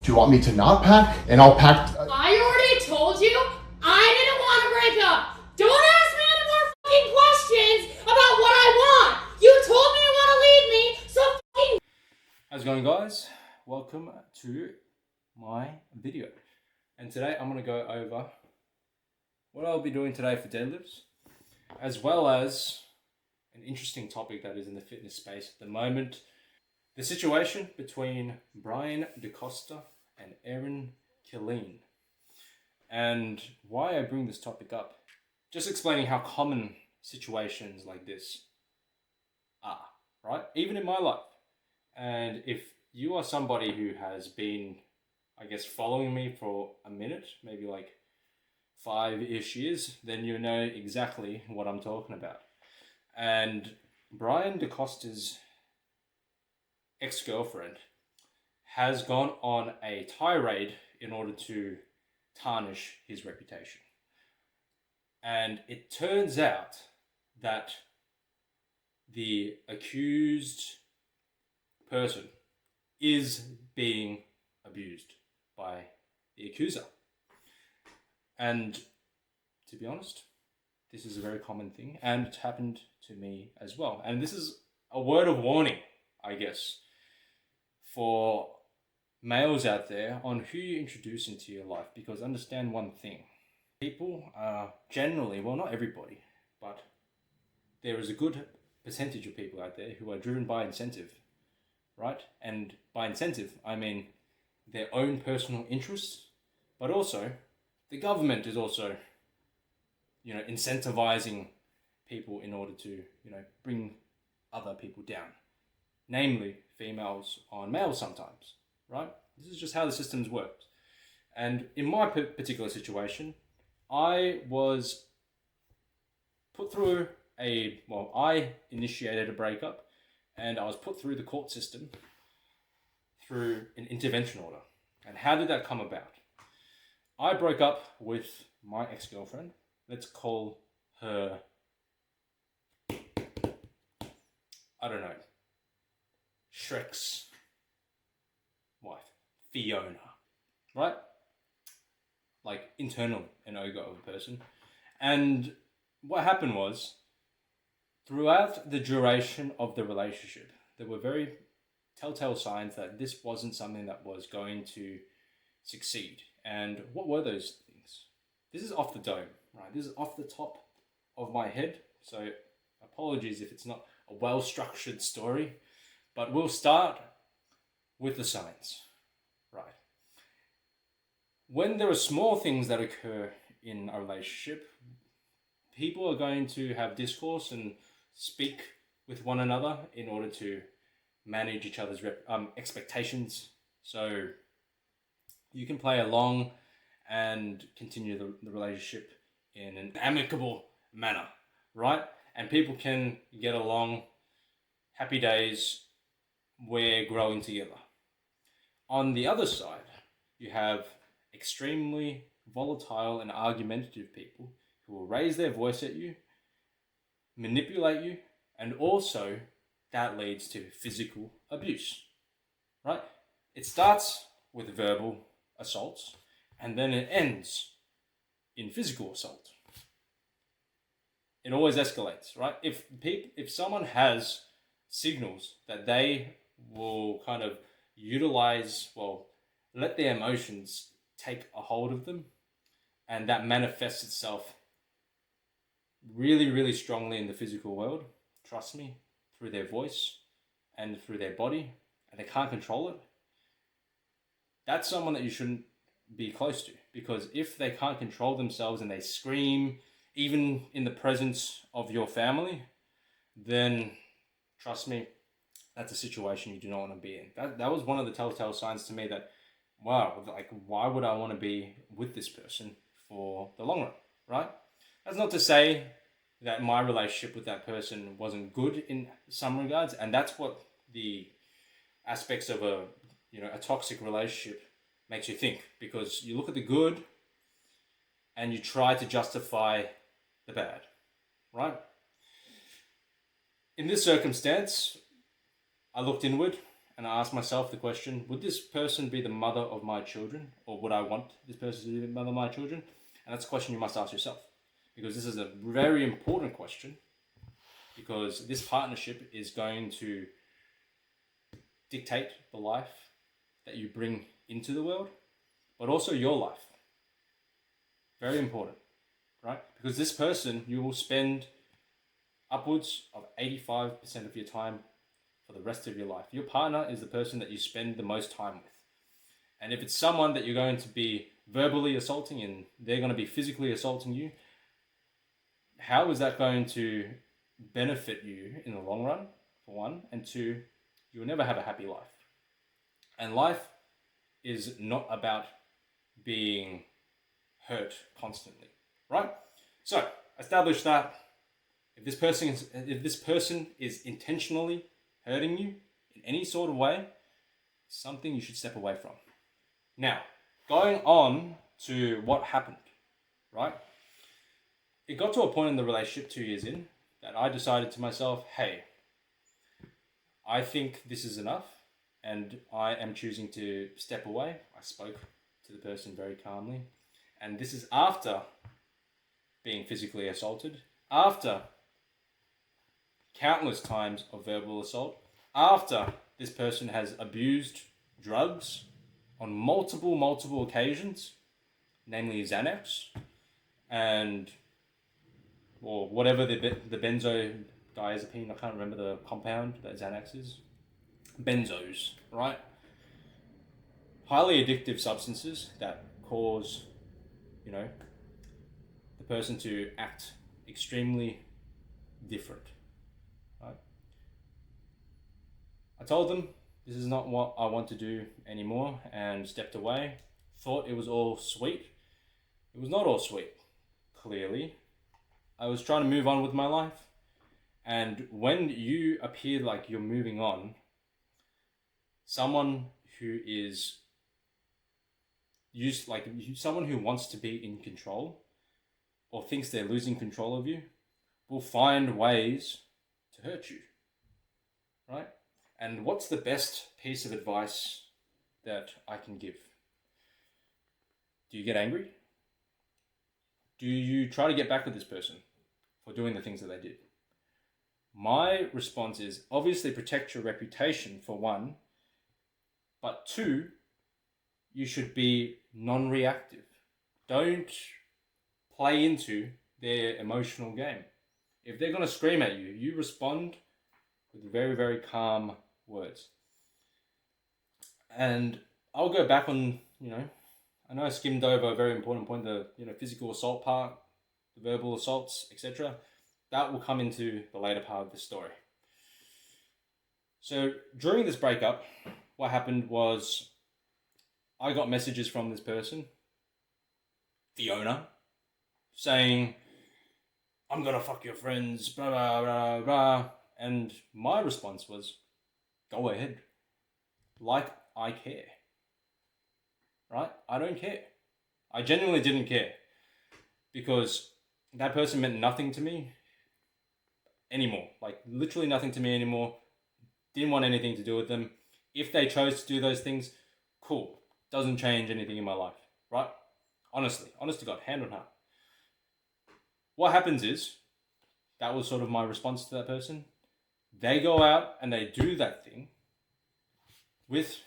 Do you want me to not pack? And I'll pack... I already told you I didn't want to break up. Don't ask me any more fucking questions about what I want. You told me you want to leave me, so fucking... How's it going, guys? Welcome to my video. And today I'm going to go over what I'll be doing today for deadlifts, as well as an interesting topic that is in the fitness space at the moment. The situation between Brian DeCosta and Aaron Killeen, and why I bring this topic up. Just explaining how common situations like this are, right? Even in my life. And if you are somebody who has been, I guess, following me for a minute, maybe like 5-ish years, then you know exactly what I'm talking about. And Brian DeCosta's ex-girlfriend has gone on a tirade in order to tarnish his reputation. And it turns out that the accused person is being abused by the accuser. And to be honest, this is a very common thing, and it happened to me as well. And this is a word of warning, I guess, for males out there on who you introduce into your life, because understand one thing. People are generally, well, not everybody, but there is a good percentage of people out there who are driven by incentive, right? And by incentive, I mean their own personal interests, but also the government is also, incentivizing people in order to, bring other people down, namely females on males sometimes, right? This is just how the systems work. And in my particular situation, I was put through I initiated a breakup, and I was put through the court system through an intervention order. And how did that come about? I broke up with my ex-girlfriend. Let's call her, I don't know, Shrek's wife, Fiona, right? Like internally an ogre of a person. And what happened was, throughout the duration of the relationship, there were very telltale signs that this wasn't something that was going to succeed. And what were those things? This is off the dome, right? This is off the top of my head. So apologies if it's not a well-structured story, but we'll start with the signs, right? When there are small things that occur in a relationship, people are going to have discourse and speak with one another in order to manage each other's expectations. So you can play along and continue the relationship in an amicable manner, right? And people can get along, happy days, we're growing together. On the other side, you have extremely volatile and argumentative people who will raise their voice at you, manipulate you, and also that leads to physical abuse, right? It starts with verbal assaults, and then it ends in physical assault. It always escalates, right? If someone has signals that they will kind of utilize, let their emotions take a hold of them, and that manifests itself really, really strongly in the physical world, trust me, through their voice and through their body, and they can't control it, that's someone that you shouldn't be close to. Because if they can't control themselves and they scream, even in the presence of your family, then trust me, that's a situation you do not want to be in. That was one of the telltale signs to me that, wow, like, why would I want to be with this person for the long run, right? That's not to say that my relationship with that person wasn't good in some regards, and that's what the aspects of a toxic relationship makes you think, because you look at the good and you try to justify the bad, right? In this circumstance, I looked inward and I ask myself the question, would this person be the mother of my children? Or would I want this person to be the mother of my children? And that's a question you must ask yourself. Because this is a very important question. Because this partnership is going to dictate the life that you bring into the world, but also your life. Very important, right? Because this person, you will spend upwards of 85% of your time for the rest of your life. Your partner is the person that you spend the most time with. And if it's someone that you're going to be verbally assaulting and they're going to be physically assaulting you, how is that going to benefit you in the long run, for one? And two, you will never have a happy life. And life is not about being hurt constantly, right? So, establish that if this person is intentionally hurting you in any sort of way, something you should step away from. Now, going on to what happened, right? It got to a point in the relationship 2 years in that I decided to myself, hey, I think this is enough and I am choosing to step away. I spoke to the person very calmly. And this is after being physically assaulted, after countless times of verbal assault, after this person has abused drugs on multiple occasions, namely Xanax, and or whatever the benzodiazepine, I can't remember the compound that Xanax is. Benzos, right? Highly addictive substances that cause, the person to act extremely different, right? I told them this is not what I want to do anymore and stepped away. Thought it was all sweet. It was not all sweet, clearly. I was trying to move on with my life. And when you appear like you're moving on, someone who is someone who wants to be in control or thinks they're losing control of you will find ways to hurt you, right? And what's the best piece of advice that I can give? Do you get angry? Do you try to get back with this person for doing the things that they did? My response is obviously protect your reputation for one, but two, you should be non-reactive. Don't play into their emotional game. If they're going to scream at you, you respond with very, very calm words. And I'll go back on, I know I skimmed over a very important point, the physical assault part, the verbal assaults, etc. That will come into the later part of the story. So during this breakup, what happened was I got messages from this person, the owner, saying, I'm gonna fuck your friends, blah, blah, blah, blah. And my response was, go ahead. Like I care. Right? I don't care. I genuinely didn't care. Because that person meant nothing to me anymore. Like, literally nothing to me anymore. Didn't want anything to do with them. If they chose to do those things, cool. Doesn't change anything in my life. Right? Honestly. Honest to God. Hand on heart. What happens is, that was sort of my response to that person. They go out and they do that thing with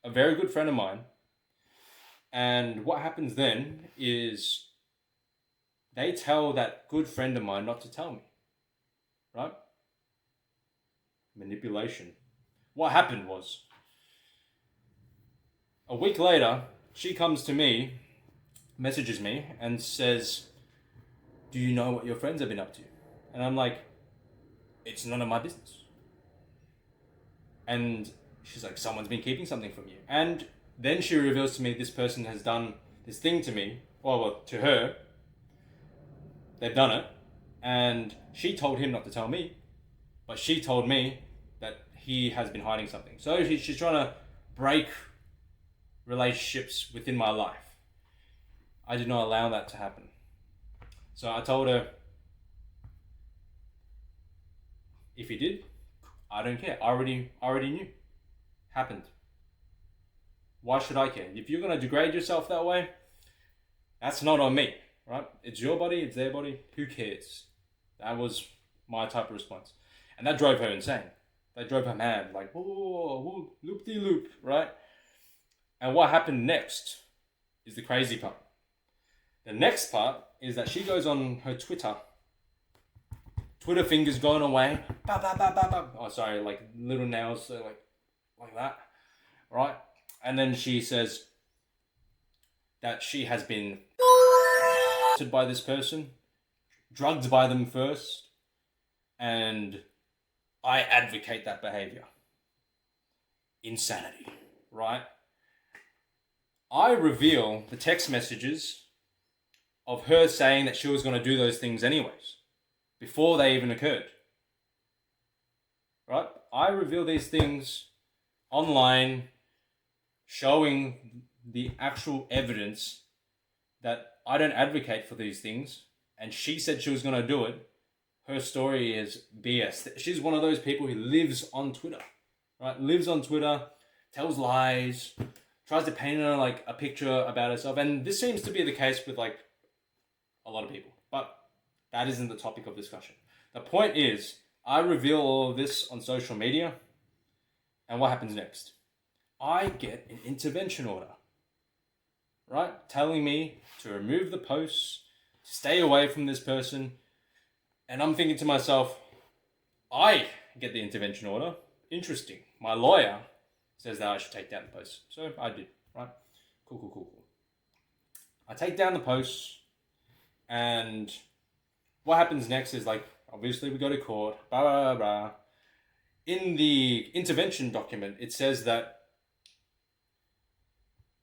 a very good friend of mine. And what happens then is they tell that good friend of mine not to tell me. Right? Manipulation. What happened was, a week later, she comes to me, messages me, and says, do you know what your friends have been up to? And I'm like, it's none of my business. And she's like, someone's been keeping something from you. And then she reveals to me this person has done this thing to me, well, to her. They've done it. And she told him not to tell me, but she told me that he has been hiding something. So she's trying to break relationships within my life. I did not allow that to happen. So I told her, if you did, I don't care. I already knew. happened. Why should I care? If you're going to degrade yourself that way, that's not on me, right? It's your body, it's their body. Who cares? That was my type of response. And that drove her insane. That drove her mad. Like, whoa, loop-de-loop, right? And what happened next is the crazy part. The next part is that she goes on her Twitter fingers going away. Bah, bah, bah, bah, bah. Oh, sorry, like little nails, so like that, right? And then she says that she has been by this person, drugged by them first, and I advocate that behavior. Insanity, right? I reveal the text messages of her saying that she was going to do those things anyways, before they even occurred. Right? I reveal these things online, showing the actual evidence that I don't advocate for these things, and she said she was going to do it. Her story is BS. She's one of those people who lives on Twitter, right? Lives on Twitter, tells lies, tries to paint her like a picture about herself, and this seems to be the case with like a lot of people, but that isn't the topic of discussion. The point is, I reveal all of this on social media, and what happens next? I get an intervention order, right? Telling me to remove the posts, to stay away from this person, and I'm thinking to myself, I get the intervention order. Interesting. My lawyer says that I should take down the posts. So I did, right? Cool. I take down the posts, and what happens next is like, obviously we go to court, blah, blah, blah. In the intervention document, it says that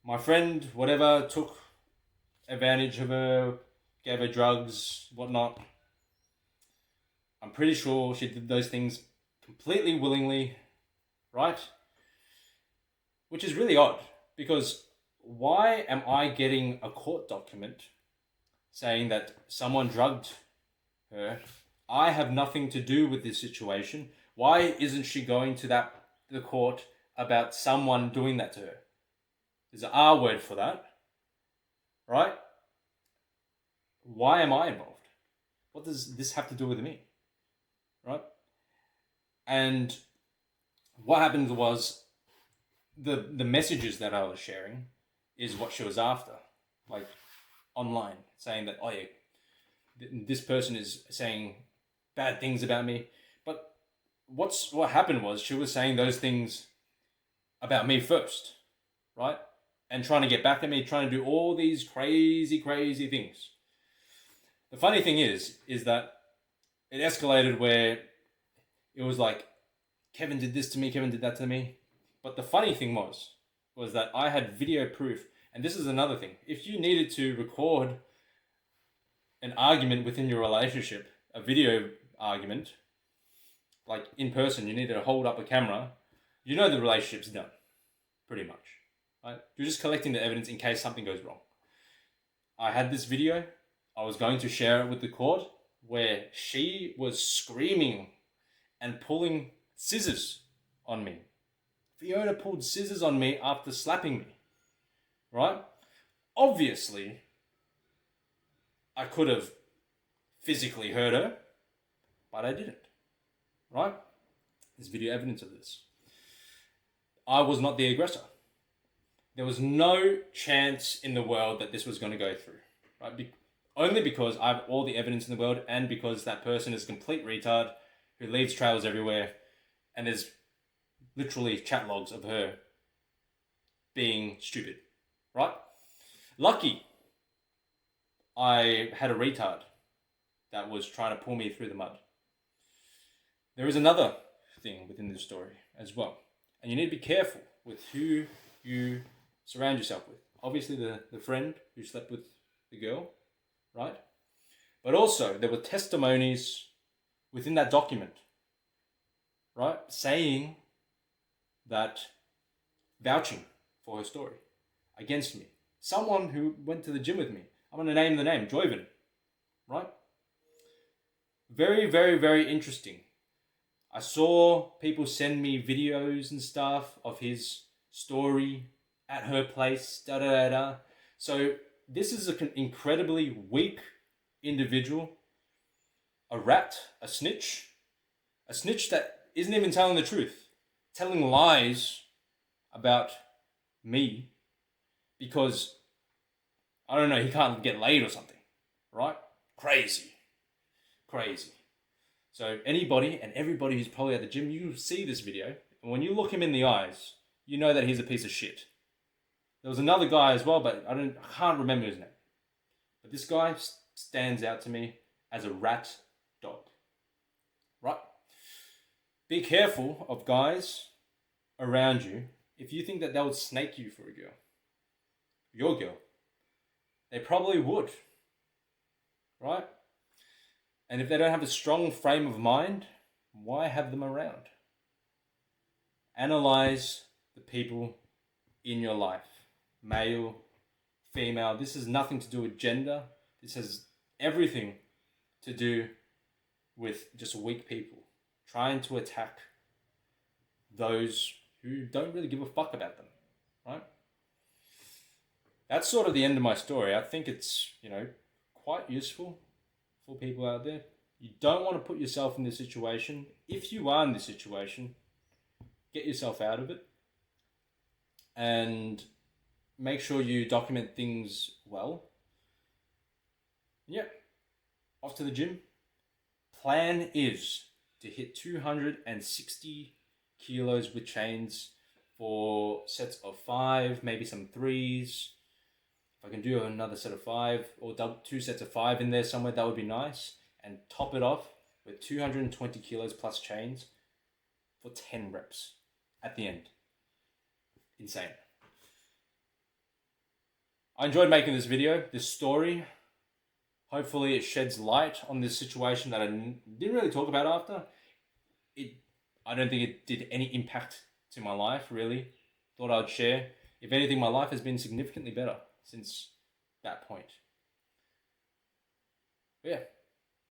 my friend, whatever, took advantage of her, gave her drugs, whatnot. I'm pretty sure she did those things completely willingly, right? Which is really odd, because why am I getting a court document saying that someone drugged her? I have nothing to do with this situation. Why isn't she going to the court about someone doing that to her? There's an R word for that, right? Why am I involved? What does this have to do with me, right? And what happened was the messages that I was sharing is what she was after, like online, saying that, oh yeah, this person is saying bad things about me. But what happened was she was saying those things about me first, right? And trying to get back at me, trying to do all these crazy things. The funny thing is that it escalated where it was like, Kevin did this to me, Kevin did that to me. But the funny thing was that I had video proof. And this is another thing. If you needed to record an argument within your relationship, a video argument, like in person, you needed to hold up a camera, you know the relationship's done, pretty much. Right? You're just collecting the evidence in case something goes wrong. I had this video. I was going to share it with the court where she was screaming and pulling scissors on me. Fiona pulled scissors on me after slapping me. Right? Obviously, I could have physically hurt her, but I didn't. Right? There's video evidence of this. I was not the aggressor. There was no chance in the world that this was going to go through. Right? Only because I have all the evidence in the world, and because that person is a complete retard who leaves trails everywhere, and there's literally chat logs of her being stupid. Right? Lucky I had a retard that was trying to pull me through the mud. There is another thing within this story as well. And you need to be careful with who you surround yourself with. Obviously the friend who slept with the girl, right? But also there were testimonies within that document, right? Saying that, vouching for her story against me. Someone who went to the gym with me. I'm going to name the name, Joyvin, right? Very interesting. I saw people send me videos and stuff of his story at her place, da da da da. So this is an incredibly weak individual, a rat, a snitch that isn't even telling the truth, telling lies about me because, I don't know, he can't get laid or something, right? Crazy. So anybody and everybody who's probably at the gym, you see this video, and when you look him in the eyes, you know that he's a piece of shit. There was another guy as well, but I can't remember his name. But this guy stands out to me as a rat dog, right? Be careful of guys around you if you think that they would snake you for a girl, your girl. They probably would, right? And if they don't have a strong frame of mind, why have them around? Analyze the people in your life, male, female. This has nothing to do with gender. This has everything to do with just weak people trying to attack those who don't really give a fuck about them, right? That's sort of the end of my story. I think it's, quite useful for people out there. You don't want to put yourself in this situation. If you are in this situation, get yourself out of it and make sure you document things well. Yeah, off to the gym. Plan is to hit 260 kilos with chains for sets of 5, maybe some 3s. If I can do another set of 5 or 2 sets of 5 in there somewhere, that would be nice. And top it off with 220 kilos plus chains for 10 reps at the end. Insane. I enjoyed making this video, this story. Hopefully it sheds light on this situation that I didn't really talk about after. I don't think it did any impact to my life, really. Thought I'd share. If anything, my life has been significantly better since that point. But yeah.